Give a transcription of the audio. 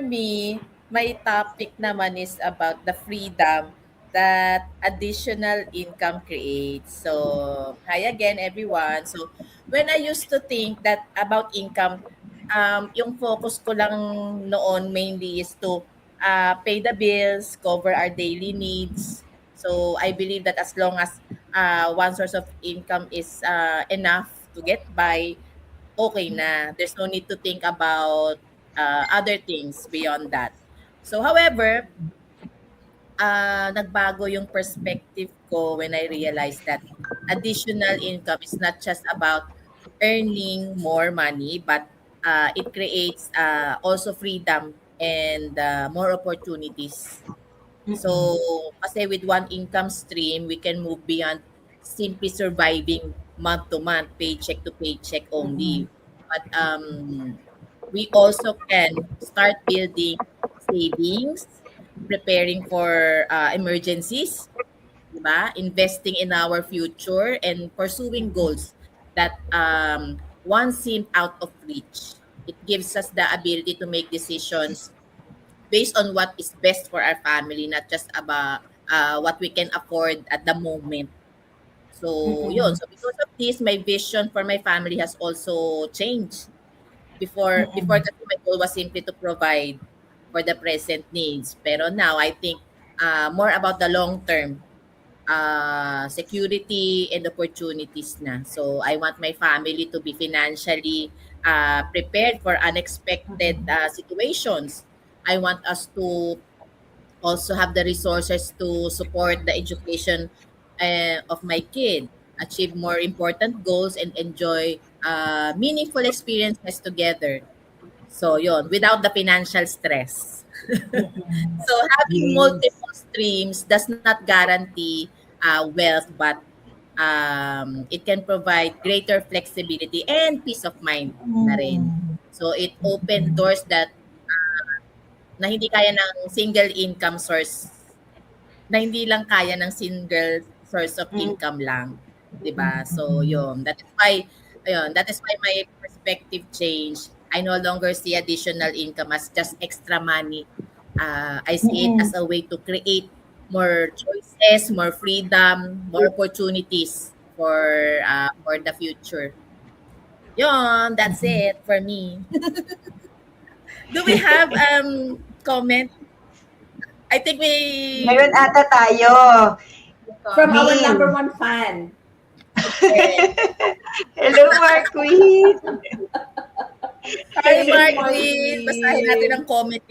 me, my topic naman is about the freedom that additional income creates. So, hi again everyone. So, when I used to think that about income, yung focus ko lang noon mainly is to pay the bills, cover our daily needs. So, I believe that as long as one source of income is enough to get by, okay na. There's no need to think about other things beyond that. So, however, nagbago yung perspective ko when I realized that additional income is not just about earning more money, but it creates also freedom and more opportunities. So, kasi with one income stream, we can move beyond simply surviving month to month, paycheck to paycheck only. But we also can start building savings, preparing for emergencies, di ba? Investing in our future and pursuing goals that once seemed out of reach. It gives us the ability to make decisions based on what is best for our family, not just about what we can afford at the moment. So, yun. So, because of this, my vision for my family has also changed. Before kasi my goal was simply to provide for the present needs. Pero now, I think more about the long term security and opportunities na. So, I want my family to be financially prepared for unexpected situations. I want us to also have the resources to support the education of my kid, achieve more important goals, and enjoy meaningful experiences together. So, yon, without the financial stress. So, having Yes. multiple streams does not guarantee wealth, but it can provide greater flexibility and peace of mind na rin. So, it open doors that na hindi kaya ng single income source, na hindi lang kaya ng single source of income lang, 'di ba? So, 'yun. That is why ayun, that is why my perspective changed. I no longer see additional income as just extra money. I see it as a way to create more choices, more freedom, more opportunities for the future. 'Yun, that's it for me. Do we have comment? I think we Meron ata tayo. From our Min. number one fan. okay. Hello, Marquis. Hi, Hey, Marquis. Basahin natin Marquis. ang comment ni